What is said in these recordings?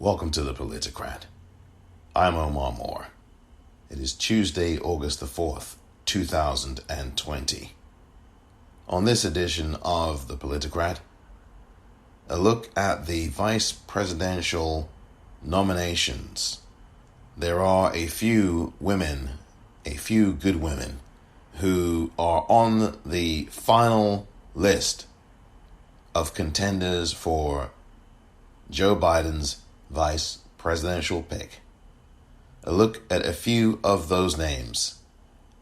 Welcome to the Politicrat. I'm Omar Moore. It is Tuesday, August the 4th, 2020. On this edition of the Politicrat, a look at the vice presidential nominations. There are a few good women, who are on the final list of contenders for Joe Biden's vice presidential pick. A look at a few of those names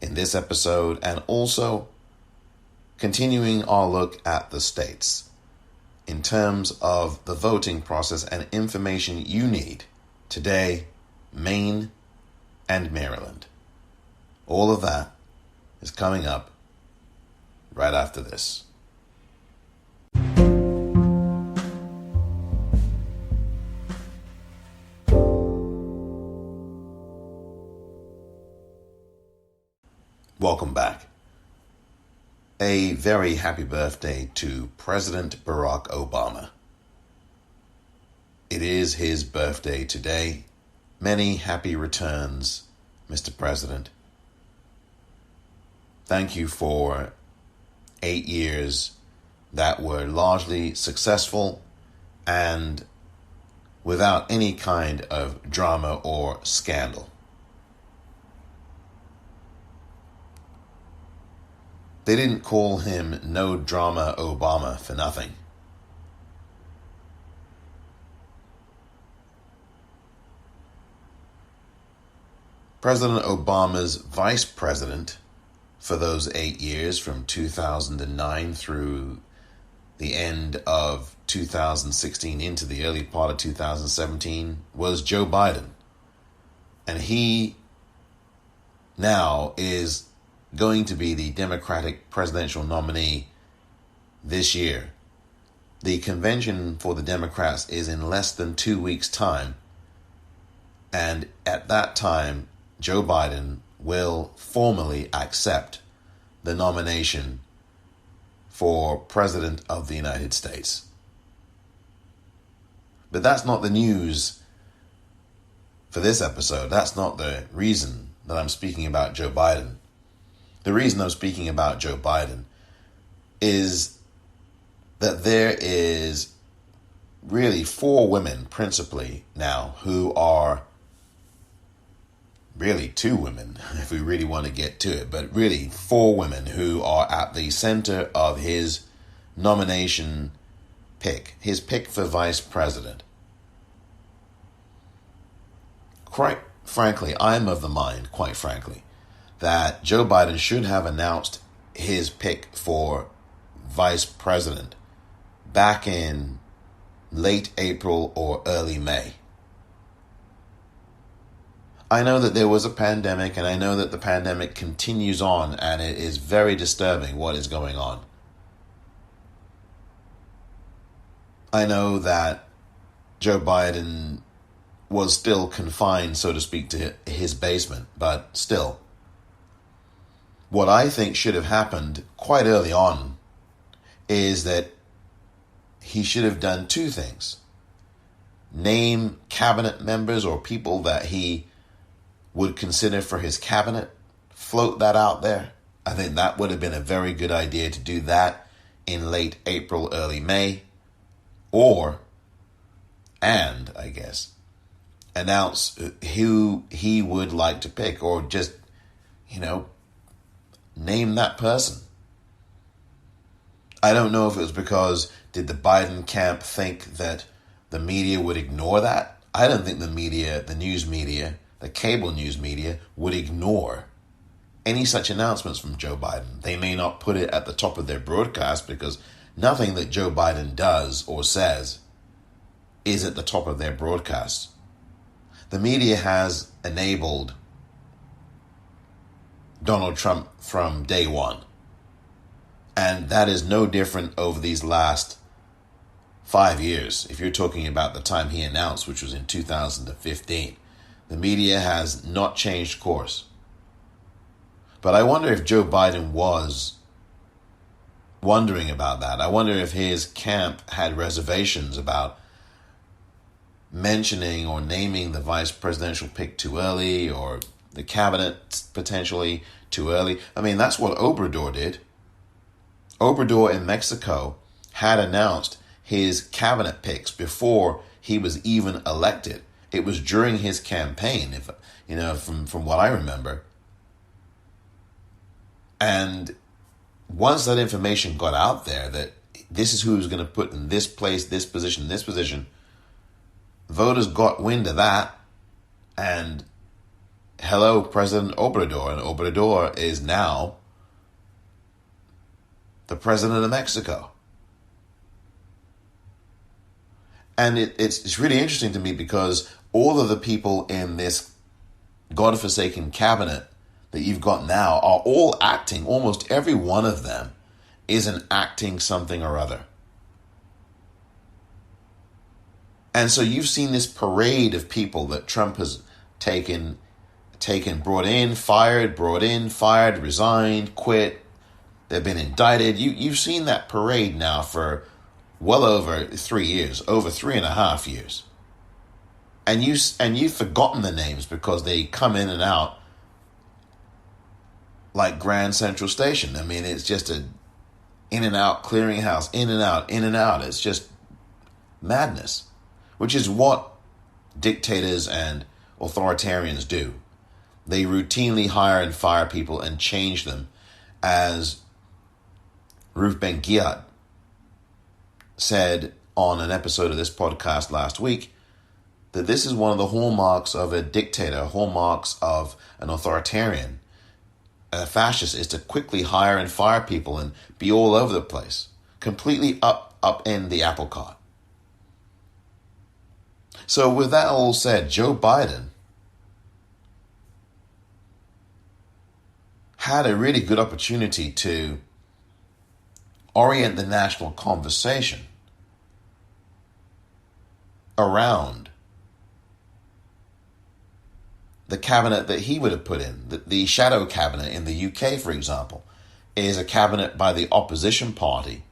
in this episode, and also continuing our look at the states in terms of the voting process and information you need today. Maine and Maryland. All of that is coming up right after this. Welcome back. A very happy birthday to President Barack Obama. It is his birthday today. Many happy returns, Mr. President. Thank you for 8 years that were largely successful and without any kind of drama or scandal. They didn't call him No Drama Obama for nothing. President Obama's vice president for those 8 years, from 2009 through the end of 2016 into the early part of 2017, was Joe Biden. And he now is going to be the Democratic presidential nominee this year. The convention for the Democrats is in less than 2 weeks' time. And at that time, Joe Biden will formally accept the nomination for President of the United States. But that's not the news for this episode. That's not the reason that I'm speaking about Joe Biden. The reason I'm speaking about Joe Biden is that there is really 4 women principally now who are really 2 women, if we really want to get to it, but really 4 women who are at the center of his nomination pick, his pick for vice president. Quite frankly, I'm of the mind, that Joe Biden should have announced his pick for vice president back in late April or early May. I know that there was a pandemic, and I know that the pandemic continues on, and it is very disturbing what is going on. I know that Joe Biden was still confined, so to speak, to his basement, but still. What I think should have happened quite early on is that he should have done 2 things. Name cabinet members or people that he would consider for his cabinet, float that out there. I think that would have been a very good idea to do that in late April, early May. Announce who he would like to pick, or just, name that person. I don't know if it was because, did the Biden camp think that the media would ignore that? I don't think the media, the news media, the cable news media would ignore any such announcements from Joe Biden. They may not put it at the top of their broadcast, because nothing that Joe Biden does or says is at the top of their broadcast. The media has enabled Donald Trump from day one. And that is no different over these last 5 years. If you're talking about the time he announced, which was in 2015, the media has not changed course. But I wonder if Joe Biden was wondering about that. I wonder if his camp had reservations about mentioning or naming the vice presidential pick too early, or the cabinet potentially too early. I mean, that's what Obrador did. Obrador in Mexico had announced his cabinet picks before he was even elected. It was during his campaign, if from what I remember. And once that information got out there that this is who he was going to put in this place, this position, voters got wind of that, and hello, President Obrador. And Obrador is now the president of Mexico. And it's really interesting to me because all of the people in this godforsaken cabinet that you've got now are all acting, almost every one of them is acting something or other. And so you've seen this parade of people that Trump has taken, brought in, fired, resigned, quit. They've been indicted. You've seen that parade now for well over 3 years, over 3.5 years. And you've forgotten the names because they come in and out like Grand Central Station. I mean, it's just a in and out clearinghouse, in and out. It's just madness, which is what dictators and authoritarians do. They routinely hire and fire people and change them, as Ruth Ben-Ghiat said on an episode of this podcast last week, that this is one of the hallmarks of a dictator, hallmarks of an authoritarian. A fascist is to quickly hire and fire people and be all over the place, completely upend the apple cart. So with that all said, Joe Biden had a really good opportunity to orient the national conversation around the cabinet that he would have put in. The shadow cabinet in the UK, for example, is a cabinet by the opposition party.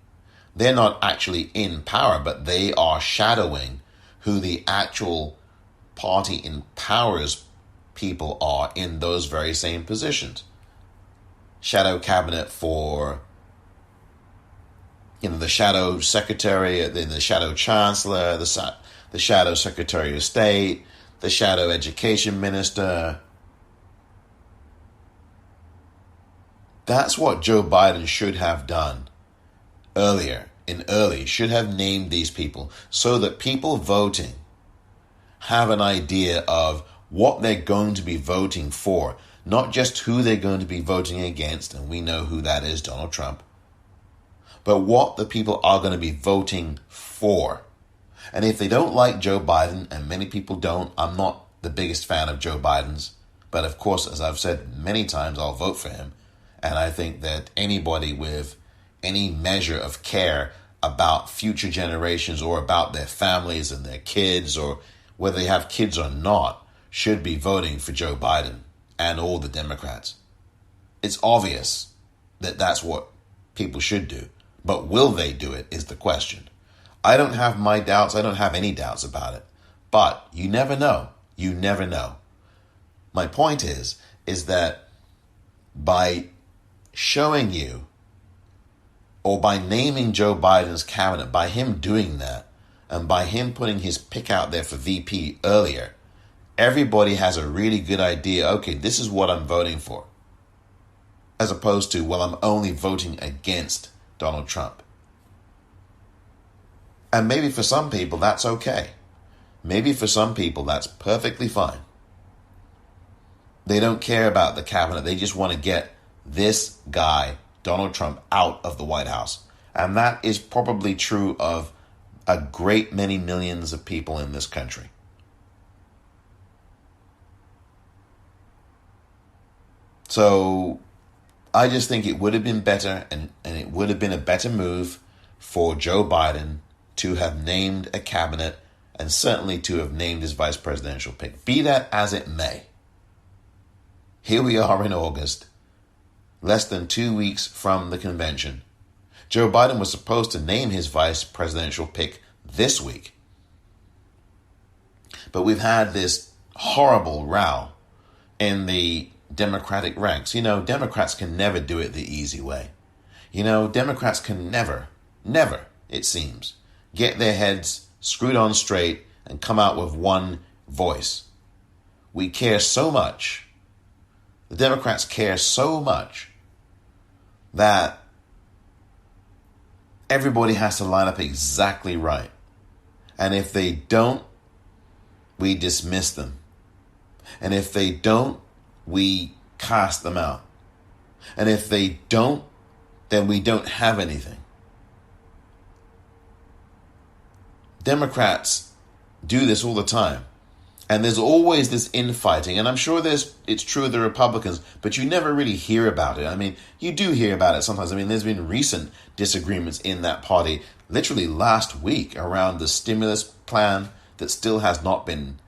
They're not actually in power, but they are shadowing who the actual party in power's people are in those very same positions. Shadow cabinet for, the shadow secretary, the shadow chancellor, the shadow secretary of state, the shadow education minister. That's what Joe Biden should have done should have named these people so that people voting have an idea of what they're going to be voting for, not just who they're going to be voting against, and we know who that is, Donald Trump, but what the people are going to be voting for. And if they don't like Joe Biden, and many people don't, I'm not the biggest fan of Joe Biden's, but of course, as I've said many times, I'll vote for him. And I think that anybody with any measure of care about future generations or about their families and their kids, or whether they have kids or not, should be voting for Joe Biden and all the Democrats. It's obvious that that's what people should do. But will they do it is the question. I don't have my doubts. I don't have any doubts about it. But you never know. You never know. My point is that by showing you, or by naming Joe Biden's cabinet, by him doing that, and by him putting his pick out there for VP earlier, everybody has a really good idea, okay, this is what I'm voting for. As opposed to, well, I'm only voting against Donald Trump. And maybe for some people that's okay. Maybe for some people that's perfectly fine. They don't care about the cabinet. They just want to get this guy, Donald Trump, out of the White House. And that is probably true of a great many millions of people in this country. So I just think it would have been better, and it would have been a better move for Joe Biden to have named a cabinet, and certainly to have named his vice presidential pick. Be that as it may, here we are in August, less than 2 weeks from the convention. Joe Biden was supposed to name his vice presidential pick this week. But we've had this horrible row in the Democratic ranks. Democrats can never do it the easy way. Democrats can never, it seems, get their heads screwed on straight and come out with one voice. We care so much. The Democrats care so much that everybody has to line up exactly right. And if they don't, we dismiss them. And if they don't, we cast them out. And if they don't, then we don't have anything. Democrats do this all the time. And there's always this infighting. And I'm sure it's true of the Republicans, but you never really hear about it. I mean, you do hear about it sometimes. I mean, there's been recent disagreements in that party, literally last week, around the stimulus plan that still has not been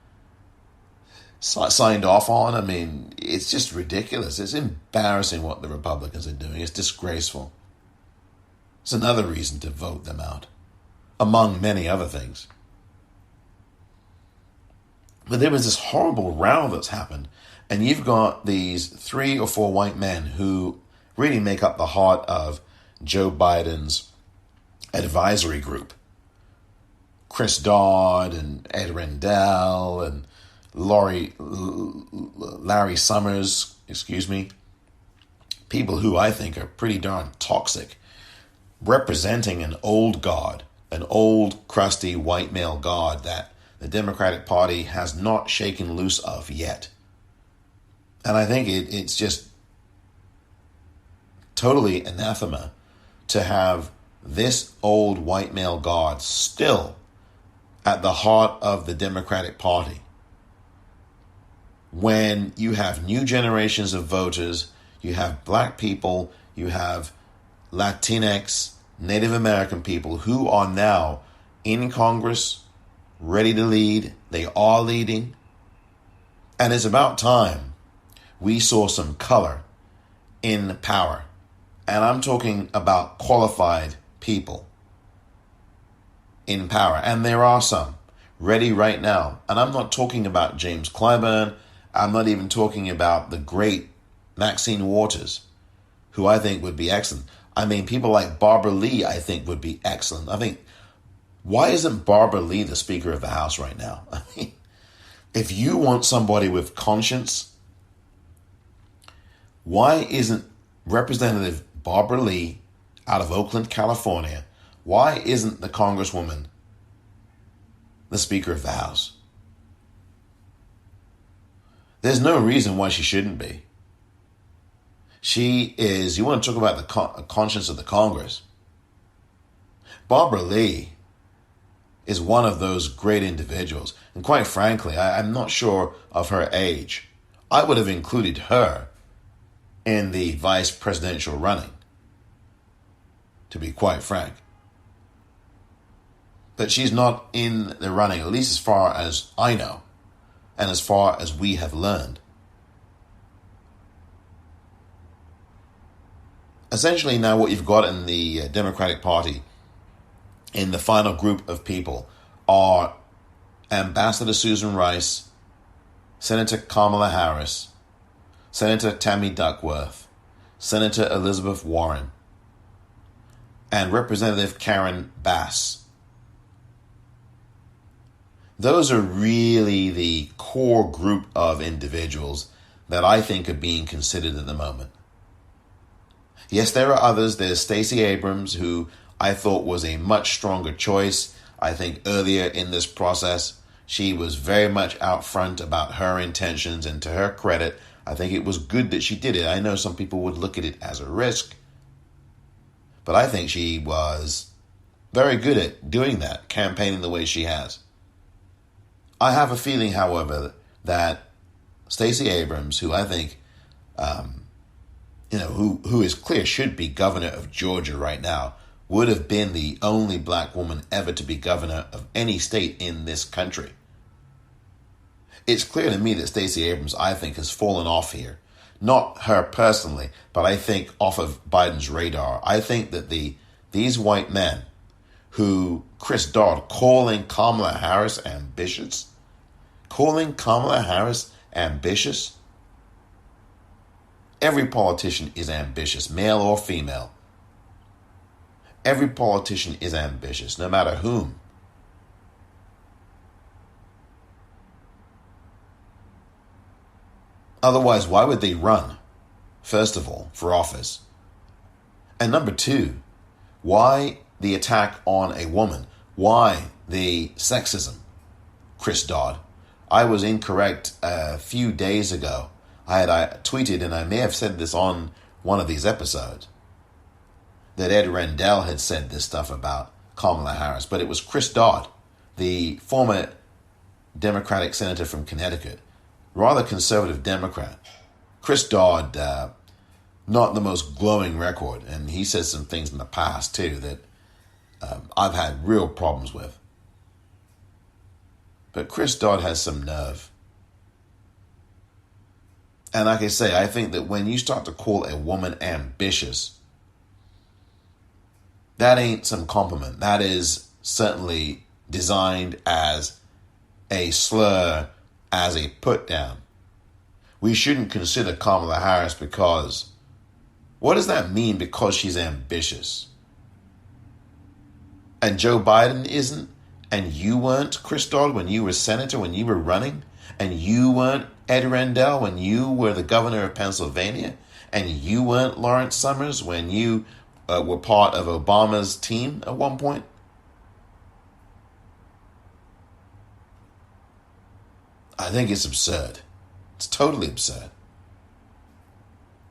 signed off on. I mean, it's just ridiculous. It's embarrassing what the Republicans are doing. It's disgraceful. It's another reason to vote them out, among many other things. But there was this horrible row that's happened, and you've got these 3 or 4 white men who really make up the heart of Joe Biden's advisory group. Chris Dodd and Ed Rendell and Larry Summers, people who I think are pretty darn toxic, representing an old guard, an old crusty white male guard that the Democratic Party has not shaken loose of yet. And I think it's just totally anathema to have this old white male guard still at the heart of the Democratic Party, when you have new generations of voters, you have black people, you have Latinx, Native American people who are now in Congress, ready to lead. They are leading. And it's about time we saw some color in power. And I'm talking about qualified people in power. And there are some ready right now. And I'm not talking about James Clyburn. I'm not even talking about the great Maxine Waters, who I think would be excellent. I mean, people like Barbara Lee, I think, would be excellent. I think, why isn't Barbara Lee the Speaker of the House right now? I mean, if you want somebody with conscience, why isn't Representative Barbara Lee out of Oakland, California, why isn't the Congresswoman the Speaker of the House? There's no reason why she shouldn't be. She is, you want to talk about the conscience of the Congress. Barbara Lee is one of those great individuals. And quite frankly, I'm not sure of her age. I would have included her in the vice presidential running, to be quite frank. But she's not in the running, at least as far as I know, and as far as we have learned. Essentially now what you've got in the Democratic Party, in the final group of people, are Ambassador Susan Rice, Senator Kamala Harris, Senator Tammy Duckworth, Senator Elizabeth Warren, and Representative Karen Bass. Those are really the core group of individuals that I think are being considered at the moment. Yes, there are others. There's Stacey Abrams, who I thought was a much stronger choice. I think earlier in this process, she was very much out front about her intentions, and to her credit, I think it was good that she did it. I know some people would look at it as a risk, but I think she was very good at doing that, campaigning the way she has. I have a feeling, however, that Stacey Abrams, who I think, who is clear should be governor of Georgia right now, would have been the only black woman ever to be governor of any state in this country. It's clear to me that Stacey Abrams, I think, has fallen off here. Not her personally, but I think off of Biden's radar. I think that these white men who Chris Dodd calling Kamala Harris ambitious, calling Kamala Harris ambitious? Every politician is ambitious, male or female. Every politician is ambitious, no matter whom. Otherwise, why would they run? First of all, for office. And number two, why the attack on a woman? Why the sexism? Chris Dodd. I was incorrect a few days ago. I tweeted, and I may have said this on one of these episodes, that Ed Rendell had said this stuff about Kamala Harris, but it was Chris Dodd, the former Democratic senator from Connecticut, rather conservative Democrat. Chris Dodd, not the most glowing record, and he said some things in the past too that I've had real problems with. But Chris Dodd has some nerve. And like I say, I think that when you start to call a woman ambitious, that ain't some compliment. That is certainly designed as a slur, as a put down. We shouldn't consider Kamala Harris because, what does that mean because she's ambitious? And Joe Biden isn't? And you weren't, Chris Dodd, when you were senator, when you were running? And you weren't Ed Rendell when you were the governor of Pennsylvania? And you weren't Lawrence Summers when you were part of Obama's team at one point? I think it's absurd. It's totally absurd.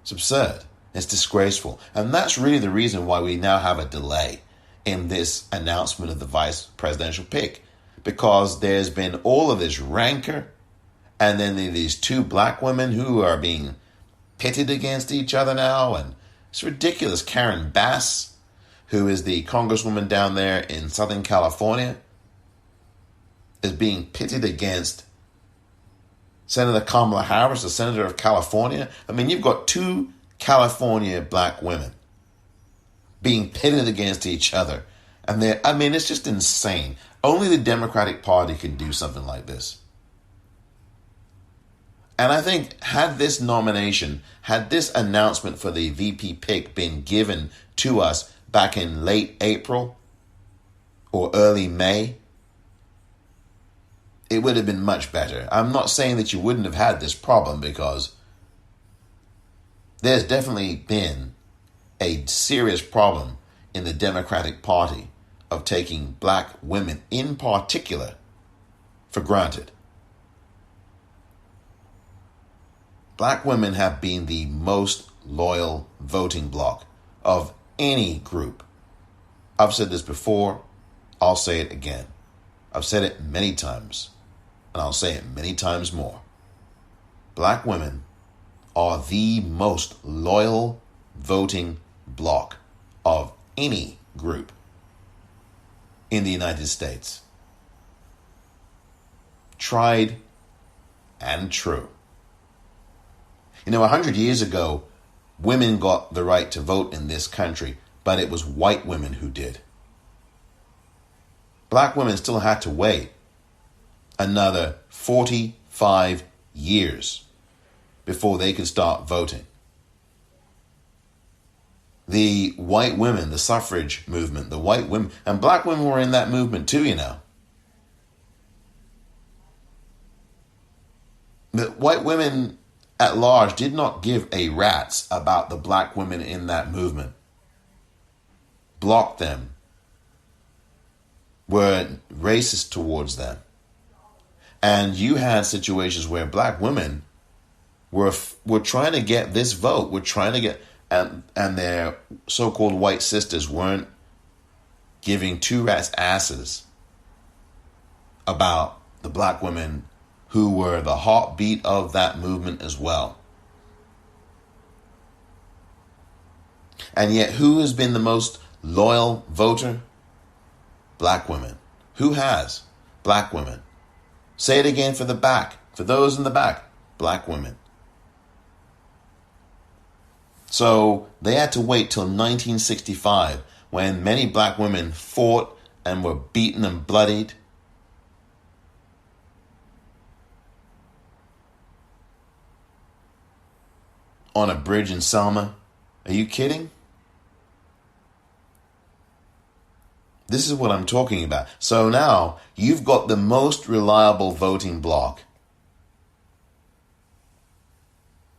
It's absurd. It's disgraceful. And that's really the reason why we now have a delay in this announcement of the vice presidential pick. Because there's been all of this rancor, and then these two black women who are being pitted against each other now, and it's ridiculous. Karen Bass, who is the congresswoman down there in Southern California, is being pitted against Senator Kamala Harris, the senator of California. I mean, you've got two California black women being pitted against each other. And it's just insane. Only the Democratic Party can do something like this. And I think had this nomination, had this announcement for the VP pick been given to us back in late April or early May, it would have been much better. I'm not saying that you wouldn't have had this problem, because there's definitely been a serious problem in the Democratic Party of taking black women in particular for granted. Black women have been the most loyal voting bloc of any group. I've said this before. I'll say it again. I've said it many times, and I'll say it many times more. Black women are the most loyal voting bloc of any group in the United States. Tried and true. 100 years ago, women got the right to vote in this country, but it was white women who did. Black women still had to wait another 45 years before they could start voting. The white women, the suffrage movement, the white women, and black women were in that movement too, The white women at large did not give a rat's about the black women in that movement. Blocked them. Were racist towards them. And you had situations where black women were trying to get this vote, and their so-called white sisters weren't giving two rats' asses about the black women who were the heartbeat of that movement as well. And yet, who has been the most loyal voter? Black women. Who has? Black women. Say it again for the back. For those in the back. Black women. So they had to wait till 1965 when many black women fought and were beaten and bloodied on a bridge in Selma. Are you kidding? This is what I'm talking about. So now you've got the most reliable voting bloc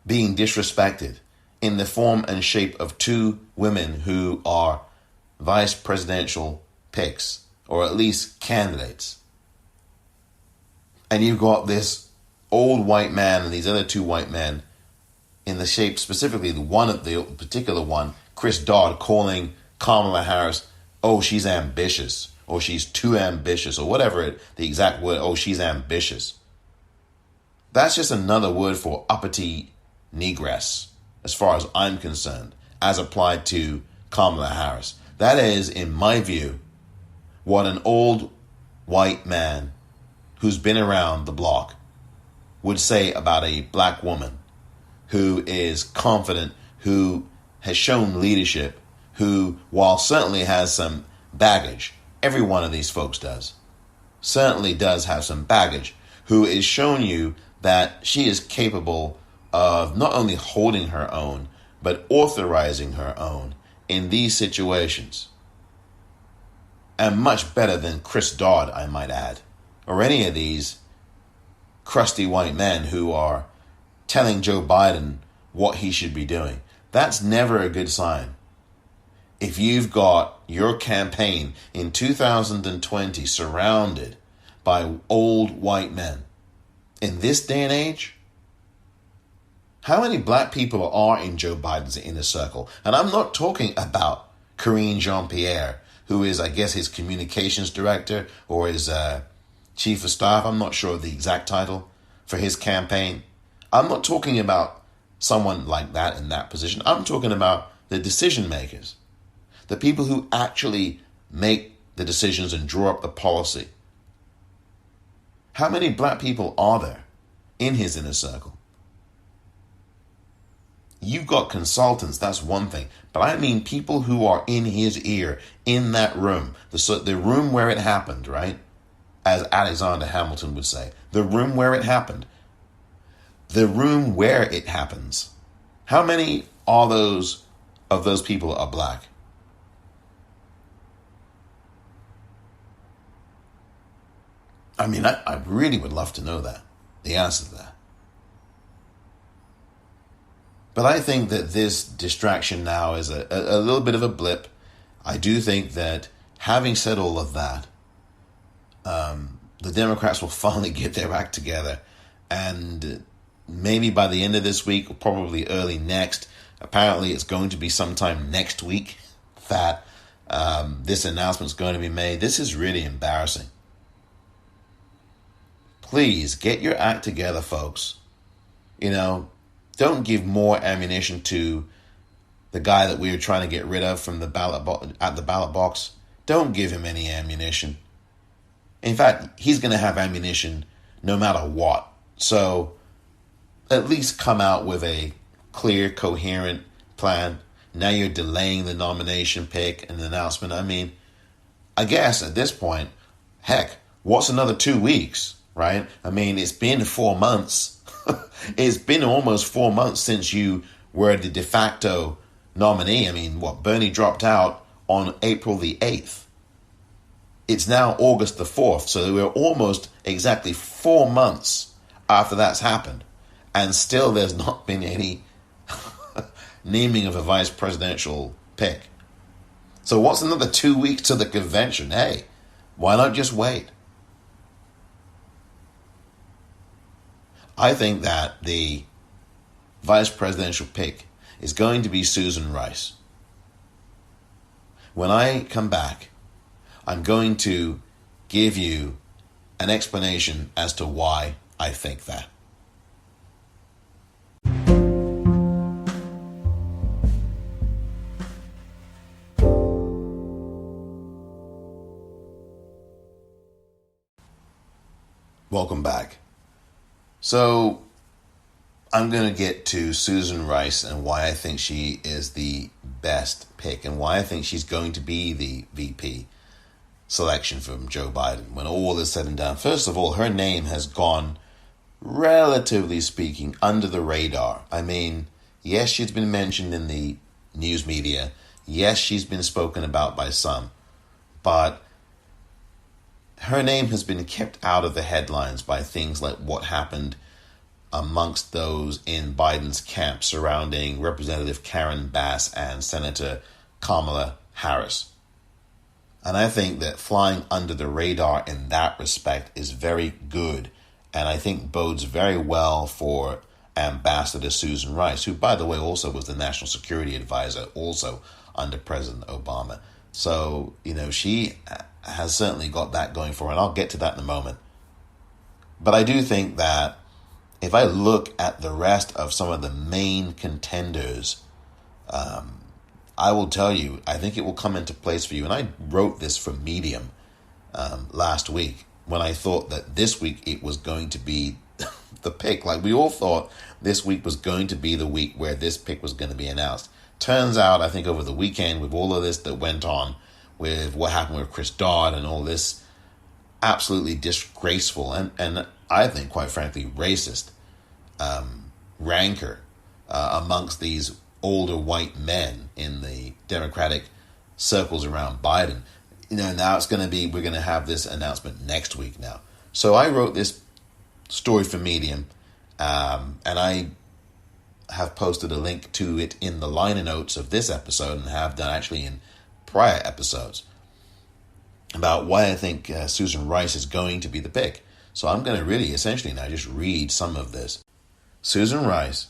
being disrespected in the form and shape of two women who are vice presidential picks, or at least candidates. And you've got this old white man and these other two white men in the shape, specifically the particular one, Chris Dodd, calling Kamala Harris, oh, she's ambitious, or she's too ambitious, or whatever the exact word, oh, she's ambitious. That's just another word for uppity negress, as far as I'm concerned, as applied to Kamala Harris. That is, in my view, what an old white man who's been around the block would say about a black woman who is confident, who has shown leadership, who, while certainly has some baggage, every one of these folks does, certainly does have some baggage, who is showing you that she is capable of not only holding her own, but authorizing her own in these situations. And much better than Chris Dodd, I might add, or any of these crusty white men who are telling Joe Biden what he should be doing. That's never a good sign. If you've got your campaign in 2020 surrounded by old white men, in this day and age, how many black people are in Joe Biden's inner circle? And I'm not talking about Karine Jean-Pierre, who is, I guess, his communications director or his chief of staff. I'm not sure of the exact title for his campaign. I'm not talking about someone like that in that position. I'm talking about the decision makers, the people who actually make the decisions and draw up the policy. How many black people are there in his inner circle? You've got consultants, that's one thing. But I mean people who are in his ear, in that room. The room where it happened, right? As Alexander Hamilton would say. The room where it happened. The room where it happens. How many of those people are black? I mean, I really would love to know that. The answer to that. But I think that this distraction now is a little bit of a blip. I do think that having said all of that, the Democrats will finally get their act together. And maybe by the end of this week, or probably early next, apparently it's going to be sometime next week that this announcement is going to be made. This is really embarrassing. Please get your act together, folks. You know, don't give more ammunition to the guy that we were trying to get rid of from the ballot at the ballot box. Don't give him any ammunition. In fact, he's going to have ammunition no matter what. So at least come out with a clear, coherent plan. Now you're delaying the nomination pick and the announcement. I mean, I guess at this point, heck, what's another 2 weeks, right? I mean, it's been 4 months. It's been almost 4 months since you were the de facto nominee. I mean, Bernie dropped out on April the 8th. It's now August the 4th, so we're almost exactly 4 months after that's happened. And still there's not been any naming of a vice presidential pick. So what's another 2 weeks to the convention? Hey, why not just wait? I think that the vice presidential pick is going to be Susan Rice. When I come back, I'm going to give you an explanation as to why I think that. Welcome back. So, I'm going to get to Susan Rice and why I think she is the best pick and why I think she's going to be the VP selection from Joe Biden when all is said and done. First of all, her name has gone, relatively speaking, under the radar. I mean, Yes, she's been mentioned in the news media. Yes, she's been spoken about by some. But her name has been kept out of the headlines by things like what happened amongst those in Biden's camp surrounding Representative Karen Bass and Senator Kamala Harris. And I think that flying under the radar in that respect is very good, and I think bodes very well for Ambassador Susan Rice, who, by the way, also was the National Security Advisor, also under President Obama. So, she has certainly got that going for her, and I'll get to that in a moment. But I do think that if I look at the rest of some of the main contenders, I will tell you, I think it will come into place for you. And I wrote this for Medium last week when I thought that this week it was going to be the pick. Like we all thought this week was going to be the week where this pick was going to be announced. Turns out, I think over the weekend with all of this that went on, with what happened with Chris Dodd and all this absolutely disgraceful and I think, quite frankly, racist rancor amongst these older white men in the Democratic circles around Biden. Now we're going to have this announcement next week now. So I wrote this story for Medium, and I have posted a link to it in the liner notes of this episode and have done actually in prior episodes about why I think Susan Rice is going to be the pick. So I'm going to really essentially now just read some of this. Susan Rice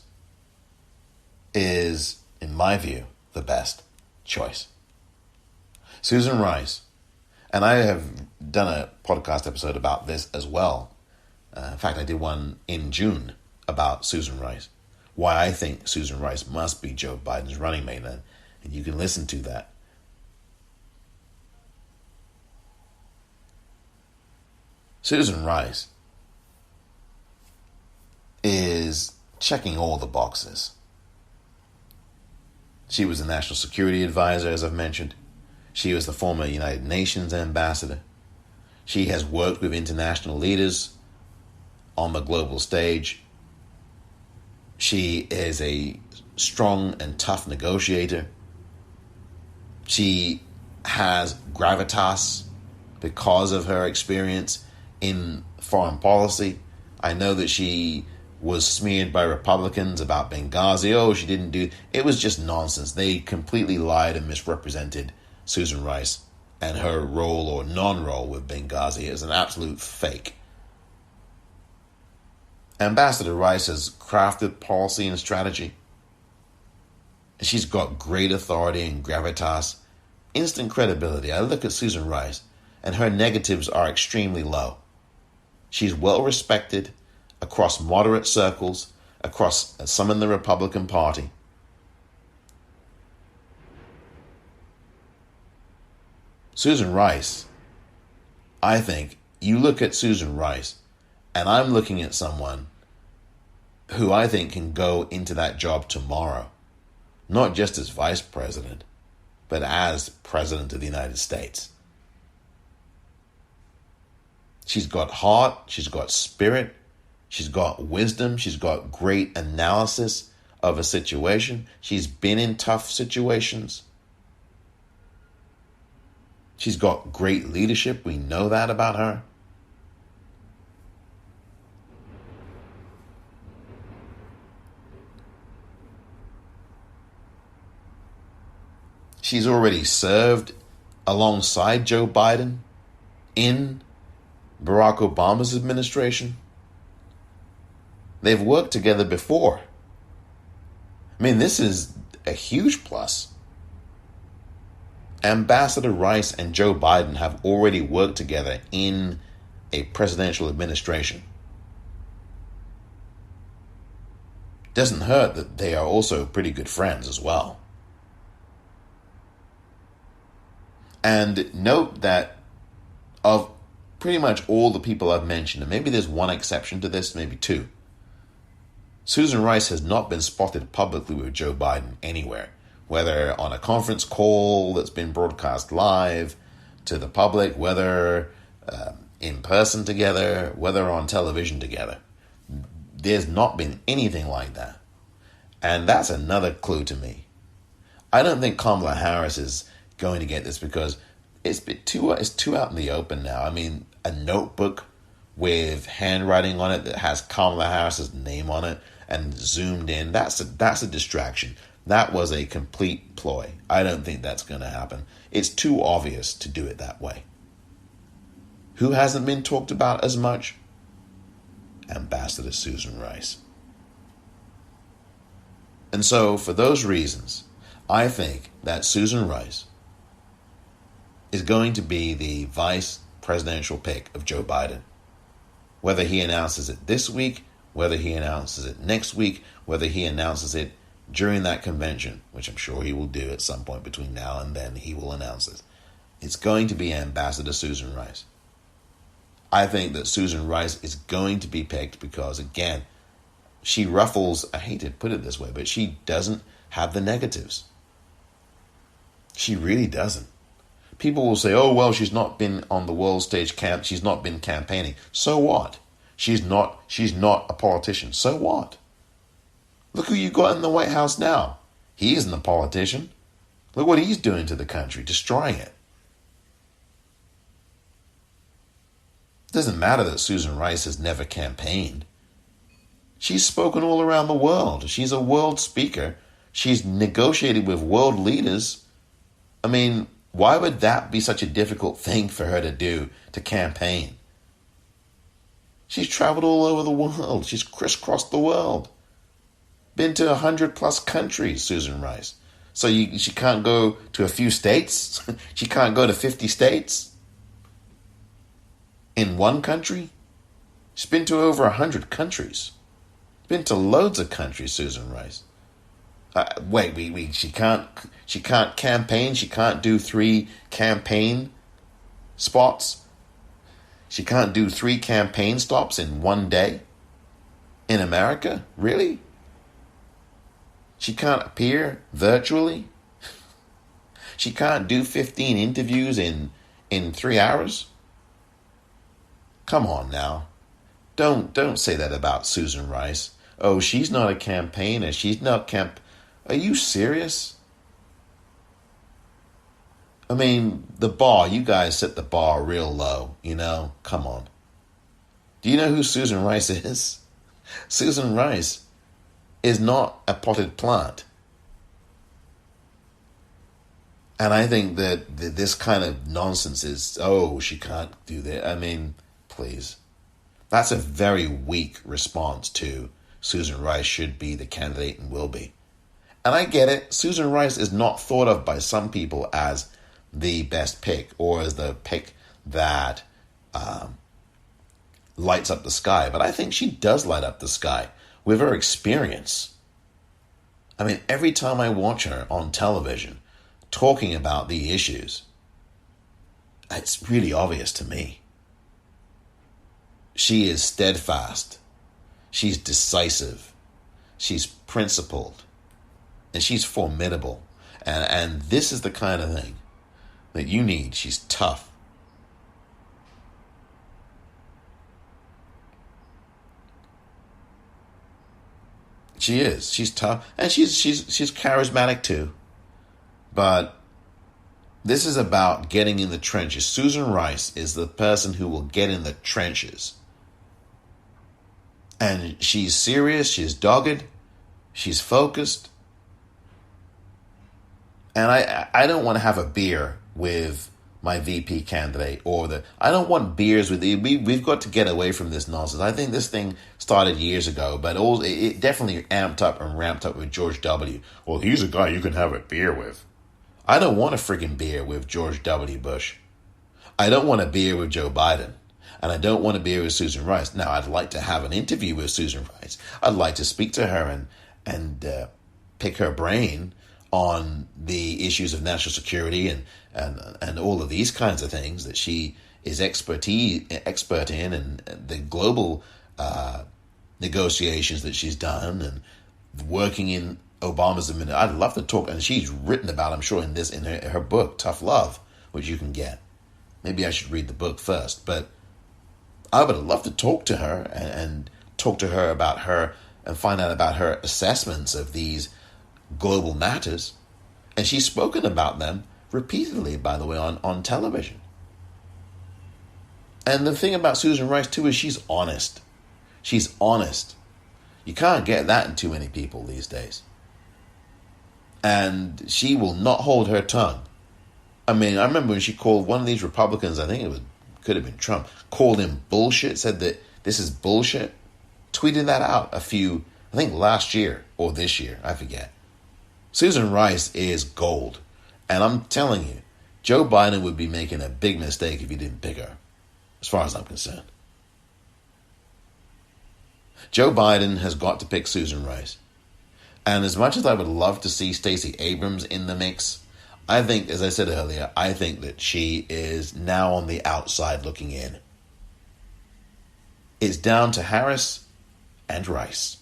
is, in my view, the best choice. Susan Rice, and I have done a podcast episode about this as well. In fact, I did one in June about Susan Rice, why I think Susan Rice must be Joe Biden's running mate, and you can listen to that. Susan Rice is checking all the boxes. She was a National Security Advisor, as I've mentioned. She was the former United Nations ambassador. She has worked with international leaders on the global stage. She is a strong and tough negotiator. She has gravitas because of her experience in foreign policy. I know that she was smeared by Republicans about Benghazi. Oh, she didn't do... It was just nonsense. They completely lied and misrepresented Susan Rice and her role or non-role with Benghazi. It was an absolute fake. Ambassador Rice has crafted policy and strategy. She's got great authority and gravitas, instant credibility. I look at Susan Rice, and her negatives are extremely low. She's well respected across moderate circles, across some in the Republican Party. Susan Rice, I think, you look at Susan Rice, and I'm looking at someone who I think can go into that job tomorrow, not just as vice president, but as president of the United States. She's got heart, she's got spirit, she's got wisdom, she's got great analysis of a situation. She's been in tough situations. She's got great leadership. We know that about her. She's already served alongside Joe Biden in Barack Obama's administration. They've worked together before. I mean, this is a huge plus. Ambassador Rice and Joe Biden have already worked together in a presidential administration. Doesn't hurt that they are also pretty good friends as well. And note that of pretty much all the people I've mentioned, and maybe there's one exception to this, maybe two, Susan Rice has not been spotted publicly with Joe Biden anywhere, whether on a conference call that's been broadcast live to the public, whether in person together, whether on television together. There's not been anything like that. And that's another clue to me. I don't think Kamala Harris is going to get this because it's too out in the open now. I mean, a notebook with handwriting on it that has Kamala Harris's name on it and zoomed in, that's a distraction. That was a complete ploy. I don't think that's going to happen. It's too obvious to do it that way. Who hasn't been talked about as much? Ambassador Susan Rice. And so, for those reasons, I think that Susan Rice is going to be the vice presidential pick of Joe Biden. Whether he announces it this week, whether he announces it next week, whether he announces it during that convention, which I'm sure he will do at some point between now and then, he will announce it. It's going to be Ambassador Susan Rice. I think that Susan Rice is going to be picked because, again, she ruffles, I hate to put it this way, but she doesn't have the negatives. She really doesn't. People will say, oh, well, she's not been on the world stage camp. She's not been campaigning. So what? She's not a politician. So what? Look who you got in the White House now. He isn't a politician. Look what he's doing to the country, destroying it. It doesn't matter that Susan Rice has never campaigned. She's spoken all around the world. She's a world speaker. She's negotiated with world leaders. I mean, why would that be such a difficult thing for her to do, to campaign? She's traveled all over the world. She's crisscrossed the world. Been to 100+ countries, Susan Rice. So she can't go to a few states? She can't go to 50 states? In one country? She's been to over 100 countries. Been to loads of countries, Susan Rice. She can't campaign. She can't do 3 campaign spots. She can't do 3 campaign stops in one day in America? Really? She can't appear virtually? She can't do 15 interviews in 3 hours? Come on now. Don't say that about Susan Rice. Oh, she's not a campaigner. She's not Are you serious? I mean, the bar, you guys set the bar real low, Come on. Do you know who Susan Rice is? Susan Rice is not a potted plant. And I think that this kind of nonsense is, she can't do that. I mean, please. That's a very weak response to Susan Rice should be the candidate and will be. And I get it. Susan Rice is not thought of by some people as the best pick or as the pick that lights up the sky. But I think she does light up the sky with her experience. I mean, every time I watch her on television talking about the issues, it's really obvious to me. She is steadfast. She's decisive. She's principled. And she's formidable. And this is the kind of thing that you need. She's tough. She is. She's tough. And she's charismatic too. But this is about getting in the trenches. Susan Rice is the person who will get in the trenches. And she's serious. She's dogged. She's focused. And I don't want to have a beer with my VP candidate I don't want beers with we've got to get away from this nonsense. I think this thing started years ago, but it definitely amped up and ramped up with George W. Well, he's a guy you can have a beer with. I don't want a freaking beer with George W. Bush. I don't want a beer with Joe Biden. And I don't want a beer with Susan Rice. Now, I'd like to have an interview with Susan Rice. I'd like to speak to her and pick her brain on the issues of national security and all of these kinds of things that she is expert in, and the global negotiations that she's done and working in Obama's administration. I'd love to talk, and she's written about, I'm sure, in her book, Tough Love, which you can get. Maybe I should read the book first, but I would love to talk to her and talk to her about her and find out about her assessments of these global matters. And she's spoken about them repeatedly, by the way, on television. And the thing about Susan Rice, too, is she's honest. She's honest. You can't get that in too many people these days. And she will not hold her tongue. I mean, I remember when she called one of these Republicans, I think could have been Trump, called him bullshit, said that this is bullshit, tweeted that out I think last year or this year, I forget. Susan Rice is gold. And I'm telling you, Joe Biden would be making a big mistake if he didn't pick her, as far as I'm concerned. Joe Biden has got to pick Susan Rice. And as much as I would love to see Stacey Abrams in the mix, I think, as I said earlier, I think that she is now on the outside looking in. It's down to Harris and Rice.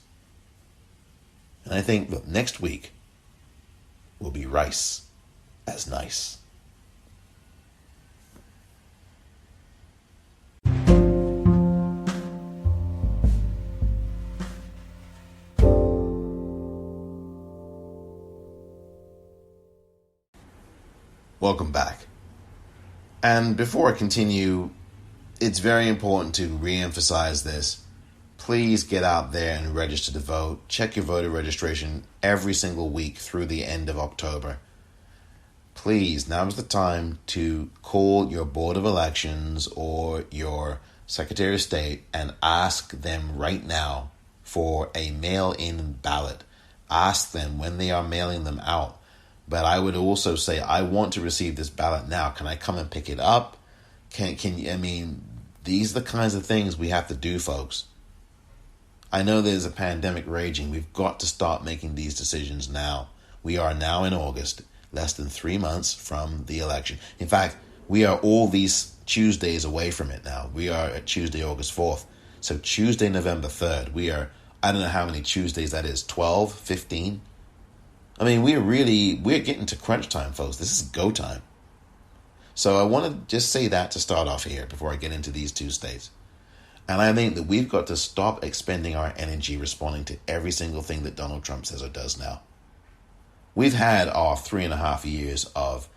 And I think that next week will be Rice as nice. Welcome back. And before I continue, it's very important to re-emphasize this. Please get out there and register to vote. Check your voter registration every single week through the end of October. Please, now is the time to call your Board of Elections or your Secretary of State and ask them right now for a mail-in ballot. Ask them when they are mailing them out. But I would also say, I want to receive this ballot now. Can I come and pick it up? These are the kinds of things we have to do, folks. I know there's a pandemic raging. We've got to start making these decisions now. We are now in August, less than 3 months from the election. In fact, we are all these Tuesdays away from it now. We are at Tuesday, August 4th. So Tuesday, November 3rd, I don't know how many Tuesdays that is, 12, 15? I mean, we're getting to crunch time, folks. This is go time. So I want to just say that to start off here before I get into these two states. And I think that we've got to stop expending our energy responding to every single thing that Donald Trump says or does now. We've had our 3.5 years of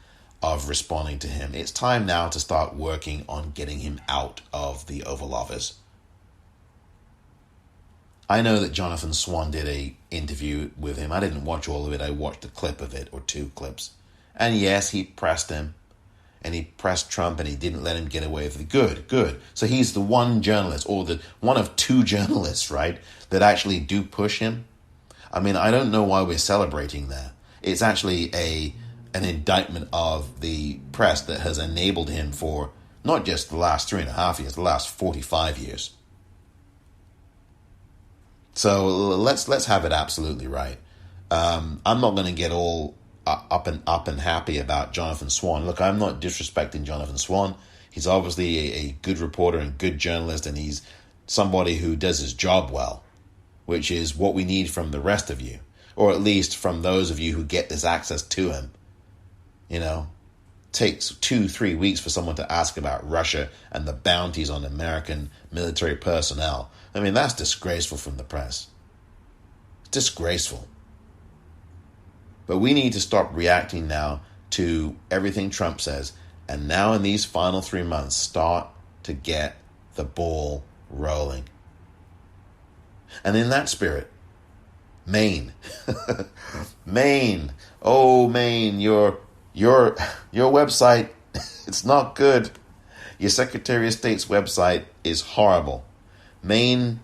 responding to him. It's time now to start working on getting him out of the Oval Office. I know that Jonathan Swan did a interview with him. I didn't watch all of it. I watched a clip of it or 2 clips. And yes, he pressed him. And he pressed Trump and he didn't let him get away with it. Good. So he's the one journalist, or the one of 2 journalists, right, that actually do push him. I mean, I don't know why we're celebrating that. It's actually an indictment of the press that has enabled him for not just the last 3.5 years, the last 45 years. So let's have it absolutely right. I'm not going to get all up and happy about Jonathan Swan. Look, I'm not disrespecting Jonathan Swan. He's obviously a good reporter and good journalist, and he's somebody who does his job well, which is what we need from the rest of you, or at least from those of you who get this access to him. You know, takes 2-3 weeks for someone to ask about Russia and the bounties on American military personnel. I mean, that's disgraceful from the press. Disgraceful. But we need to stop reacting now to everything Trump says. And now in these final 3 months, start to get the ball rolling. And in that spirit, Maine. Maine. Oh, Maine, your website, it's not good. Your Secretary of State's website is horrible. Maine,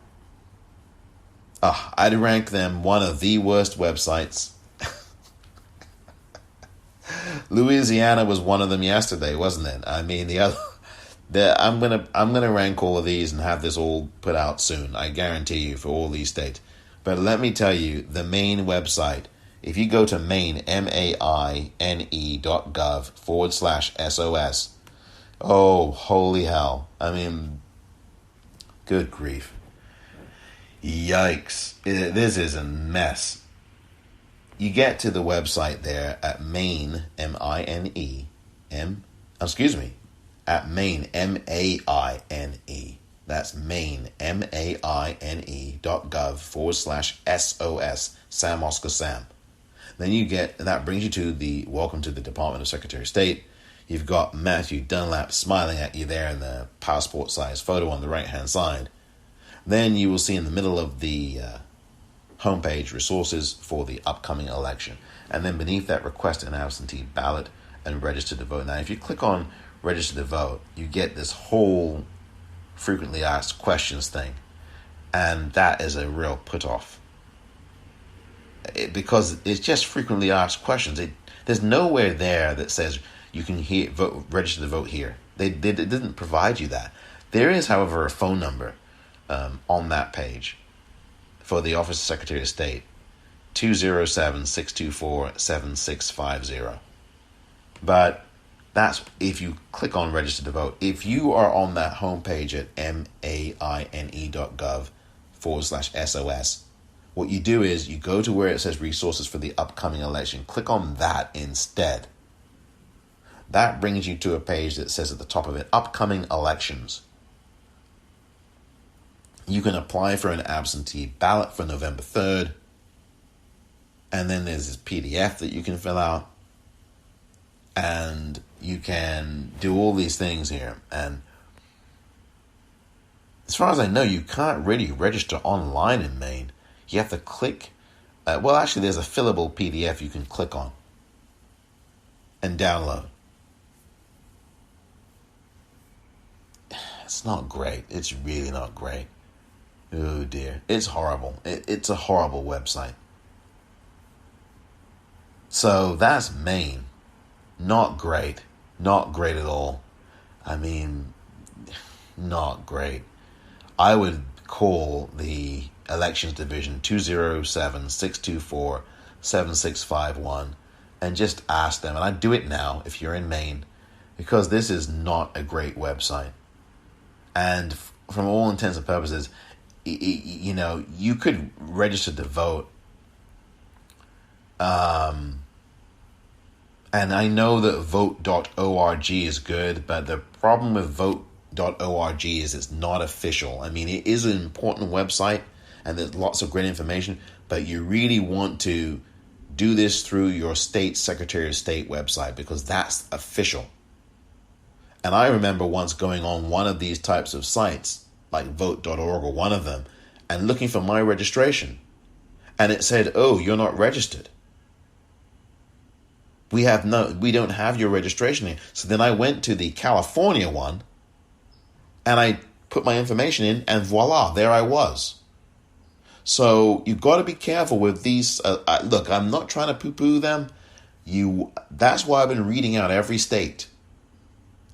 I'd rank them one of the worst websites. Louisiana was one of them yesterday, wasn't it? I mean, I'm gonna rank all of these and have this all put out soon. I guarantee you, for all these states. But let me tell you, the Maine website. If you go to Maine, maine.gov/SOS. Oh, holy hell! I mean, good grief. Yikes. This is a mess. You get to the website there at Maine, at Maine, MAINE, That's Maine, MAINE.gov/SOS, Sam Oscar Sam. Then that brings you to the Welcome to the Department of Secretary of State. You've got Matthew Dunlap smiling at you there in the passport size photo on the right hand side. Then you will see in the middle of the homepage resources for the upcoming election. And then beneath that, request an absentee ballot and register to vote. Now, if you click on register to vote, you get this whole frequently asked questions thing. And that is a real put off. Because it's just frequently asked questions. There's nowhere there that says you can register to vote here. They didn't provide you that. There is, however, a phone number on that page for the Office of Secretary of State, 207-624-7650. But that's if you click on register to vote. If you are on that homepage at maine.gov/SOS, what you do is you go to where it says resources for the upcoming election. Click on that instead. That brings you to a page that says at the top of it, upcoming elections. You can apply for an absentee ballot for November 3rd. And then there's this PDF that you can fill out. And you can do all these things here. And as far as I know, you can't really register online in Maine. You have to click. Actually, there's a fillable PDF you can click on and download. It's not great. It's really not great. Oh dear. It's horrible. It's a horrible website. So that's Maine. Not great. Not great at all. I mean, not great. I would call the Elections Division 207-624-7651 and just ask them. And I'd do it now if you're in Maine, because this is not a great website. And from all intents and purposes, you could register to vote. And I know that vote.org is good, but the problem with vote.org is it's not official. I mean, it is an important website and there's lots of great information, but you really want to do this through your state Secretary of State website because that's official. And I remember once going on one of these types of sites, like vote.org or one of them, and looking for my registration. And it said, oh, you're not registered. We don't have your registration here. So then I went to the California one and I put my information in and voila, there I was. So you've got to be careful with these. Look, I'm not trying to poo-poo them. That's why I've been reading out every state's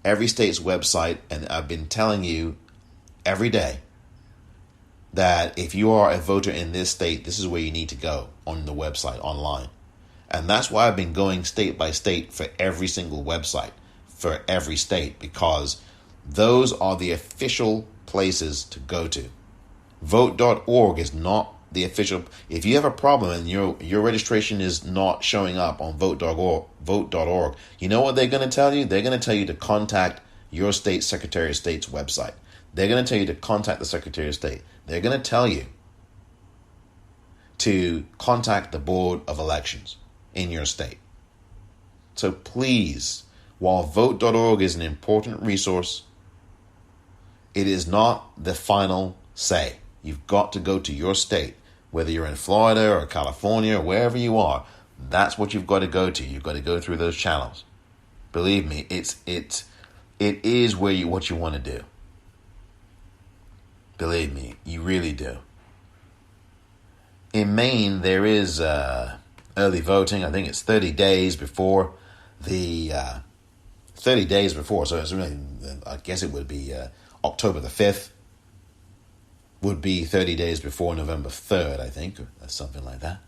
website, and I've been telling you every day that if you are a voter in this state, this is where you need to go on the website online. And that's why I've been going state by state for every single website for every state, because those are the official places to go to. Vote.org is not the official. If you have a problem and your registration is not showing up on vote.org, you know what they're going to tell you? They're going to tell you to contact your state Secretary of State's website. They're going to tell you to contact the Secretary of State. They're going to tell you to contact the Board of Elections in your state. So please, while vote.org is an important resource, it is not the final say. You've got to go to your state, whether you're in Florida or California or wherever you are. That's what you've got to go to. You've got to go through those channels. Believe me, it is what you want to do. Believe me, you really do. In Maine, there is early voting. I think it's 30 days before so it's really, I guess it would be October the 5th. Would be 30 days before November 3rd, I think, or something like that.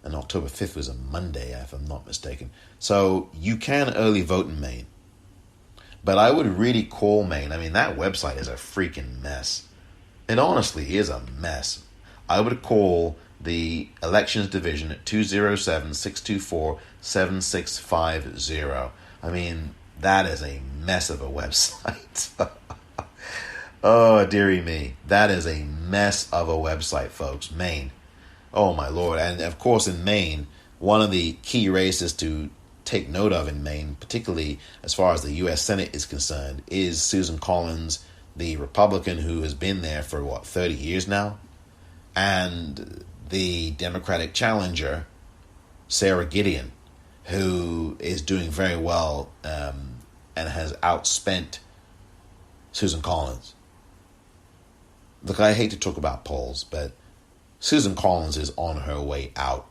And October 5th was a Monday, if I'm not mistaken. So you can early vote in Maine. But I would really call Maine. I mean, that website is a freaking mess. It honestly is a mess. I would call the Elections Division at 207-624-7650. I mean, that is a mess of a website. Oh, dearie me. That is a mess of a website, folks. Maine. Oh, my Lord. And, of course, in Maine, one of the key races to take note of in Maine, particularly as far as the U.S. Senate is concerned, is Susan Collins, the Republican who has been there for, 30 years now? And the Democratic challenger, Sarah Gideon, who is doing very well and has outspent Susan Collins. Look, I hate to talk about polls, but Susan Collins is on her way out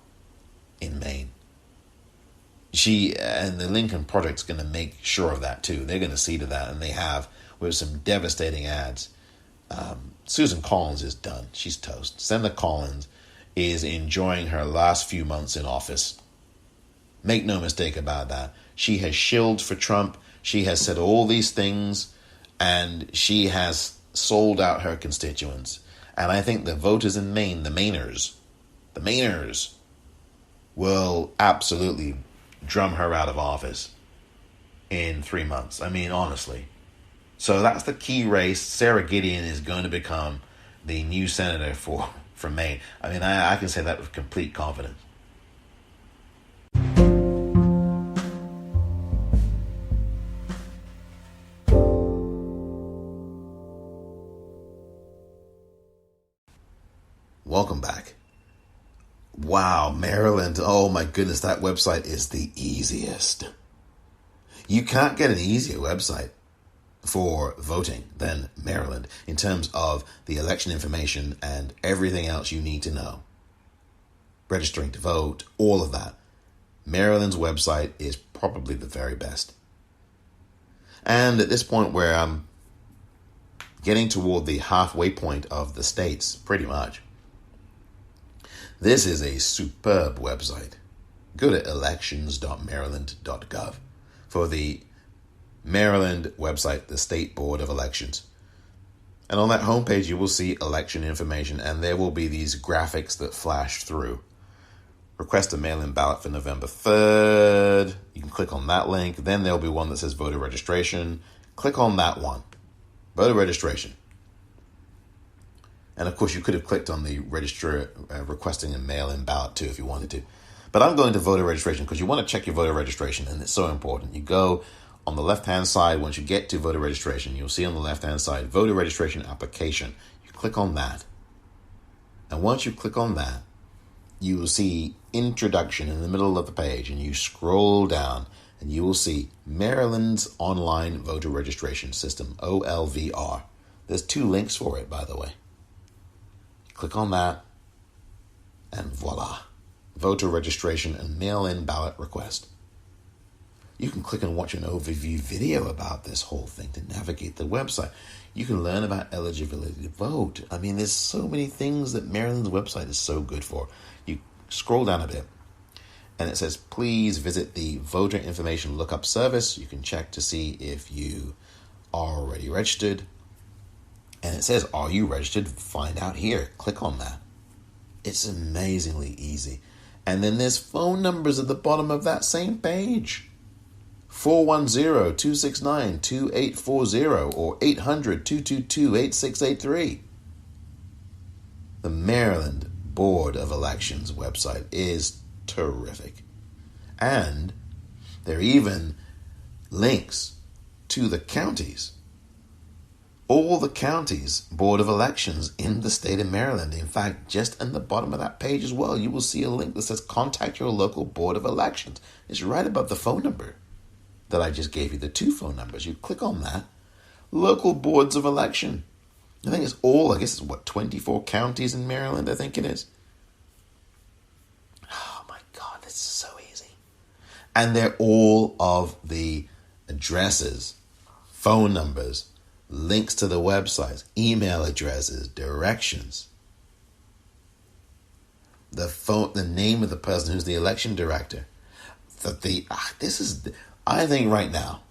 in Maine. She and the Lincoln Project's going to make sure of that too. They're going to see to that, and they have, with some devastating ads. Susan Collins is done. She's toast. Senator Collins is enjoying her last few months in office. Make no mistake about that. She has shilled for Trump. She has said all these things, and she has sold out her constituents. And I think the voters in Maine, the Mainers, will absolutely drum her out of office in 3 months. I mean, honestly. So that's the key race. Sarah Gideon is going to become the new senator for Maine. I mean, I can say that with complete confidence. Welcome back. Wow, Maryland. Oh my goodness, that website is the easiest. You can't get an easier website for voting than Maryland in terms of the election information and everything else you need to know. Registering to vote, all of that. Maryland's website is probably the very best. And at this point where I'm getting toward the halfway point of the states, pretty much, this is a superb website. Go to elections.maryland.gov for the Maryland website, the State Board of Elections. And on that homepage, you will see election information, and there will be these graphics that flash through. Request a mail-in ballot for November 3rd. You can click on that link. Then there'll be one that says voter registration. Click on that one. Voter registration. And of course, you could have clicked on the register requesting a mail-in ballot too if you wanted to. But I'm going to voter registration because you want to check your voter registration, and it's so important. You go on the left-hand side. Once you get to voter registration, you'll see on the left-hand side, voter registration application. You click on that. And once you click on that, you will see introduction in the middle of the page, and you scroll down, and you will see Maryland's online voter registration system, OLVR. There's 2 links for it, by the way. Click on that, and voila, voter registration and mail-in ballot request. You can click and watch an overview video about this whole thing to navigate the website. You can learn about eligibility to vote. I mean, there's so many things that Maryland's website is so good for. You scroll down a bit, and it says, please visit the voter information lookup service. You can check to see if you are already registered. And it says, are you registered? Find out here. Click on that. It's amazingly easy. And then there's phone numbers at the bottom of that same page. 410-269-2840 or 800-222-8683. The Maryland Board of Elections website is terrific. And there are even links to the counties. All the counties' Board of Elections in the state of Maryland. In fact, just in the bottom of that page as well, you will see a link that says contact your local Board of Elections. It's right above the phone number that I just gave you, the 2 phone numbers. You click on that. Local boards of election. I think it's 24 counties in Maryland, I think it is. Oh my God, this is so easy. And they're all of the addresses, phone numbers, links to the websites, email addresses, directions, the name of the person who's the election director. I think right now,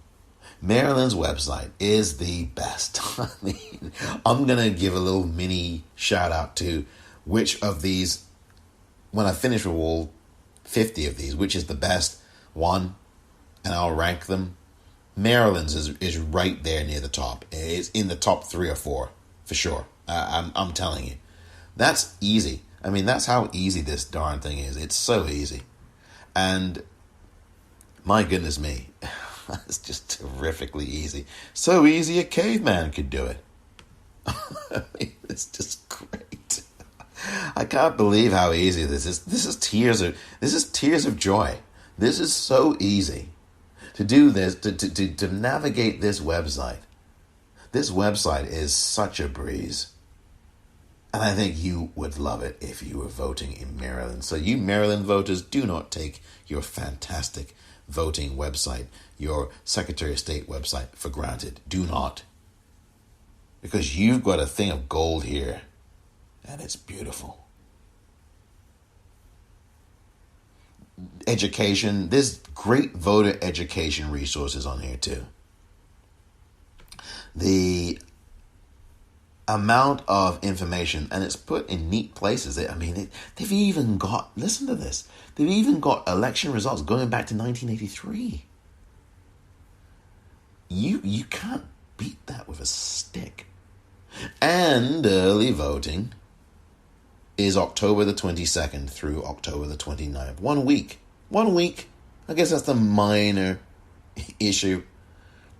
Maryland's website is the best. I mean, I'm going to give a little mini shout out to which of these, when I finish with all 50 of these, which is the best one, and I'll rank them. Maryland's is right there near the top. It's in the top 3 or 4 for sure. I'm telling you, that's easy. I mean, that's how easy this darn thing is. It's so easy, and my goodness me, it's just terrifically easy. So easy a caveman could do it. I mean, it's just great. I can't believe how easy this is. This is tears of joy. This is so easy to do this, to navigate this website. This website is such a breeze. And I think you would love it if you were voting in Maryland. So you Maryland voters, do not take your fantastic voting website, your Secretary of State website, for granted. Do not. Because you've got a thing of gold here. And it's beautiful. Education. There's great voter education resources on here too. The amount of information, and it's put in neat places. They've even got, listen to this, they've even got election results going back to 1983. You can't beat that with a stick. And early voting is October the 22nd through October the 29th. 1 week. 1 week. I guess that's a minor issue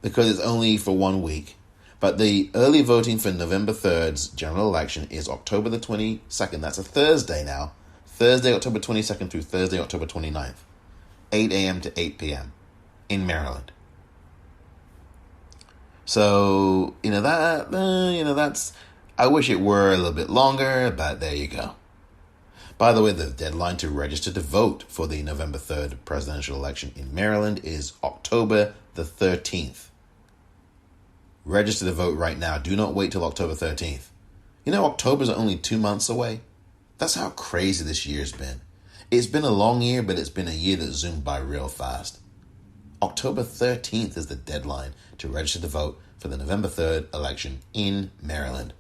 because it's only for 1 week. But the early voting for November 3rd's general election is October the 22nd. That's a Thursday now. Thursday, October 22nd through Thursday, October 29th. 8 a.m. to 8 p.m. in Maryland. So, that's, I wish it were a little bit longer, but there you go. By the way, the deadline to register to vote for the November 3rd presidential election in Maryland is October the 13th. Register to vote right now. Do not wait till October 13th. October's only 2 months away. That's how crazy this year's been. It's been a long year, but it's been a year that zoomed by real fast. October 13th is the deadline to register to vote for the November 3rd election in Maryland.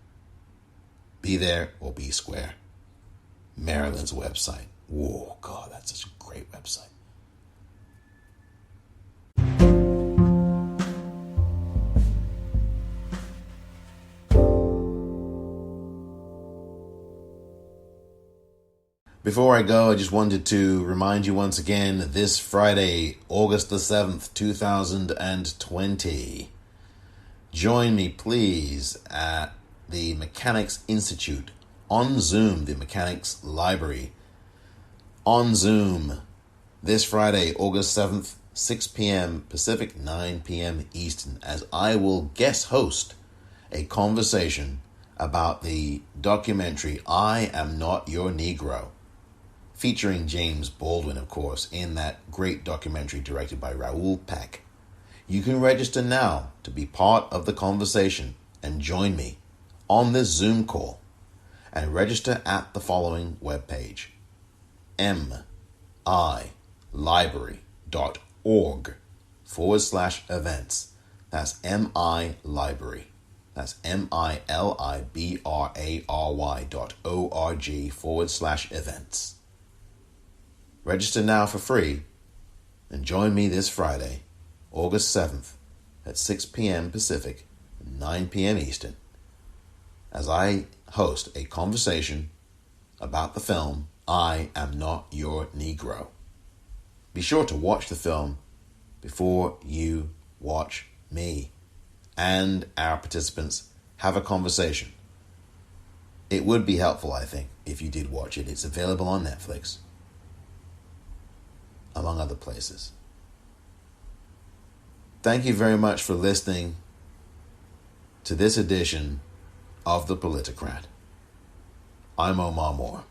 Be there or be square. Maryland's website. Whoa, God, that's such a great website. Before I go, I just wanted to remind you once again, this Friday, August the 7th, 2020, join me, please, at the Mechanics Institute on Zoom, the Mechanics Library, on Zoom, this Friday, August 7th, 6 p.m. Pacific, 9 p.m. Eastern, as I will guest host a conversation about the documentary I Am Not Your Negro, featuring James Baldwin, of course, in that great documentary directed by Raoul Peck. You can register now to be part of the conversation and join me on this Zoom call, and register at the following webpage, milibrary.org/events. That's MILibrary. That's MILIBRARY.org/events. Register now for free and join me this Friday, August 7th at 6 p.m. Pacific, 9 p.m. Eastern, as I host a conversation about the film I Am Not Your Negro. Be sure to watch the film before you watch me and our participants have a conversation. It would be helpful, I think, if you did watch it. It's available on Netflix, among other places. Thank you very much for listening to this edition of The Politicrat. I'm Omar Moore.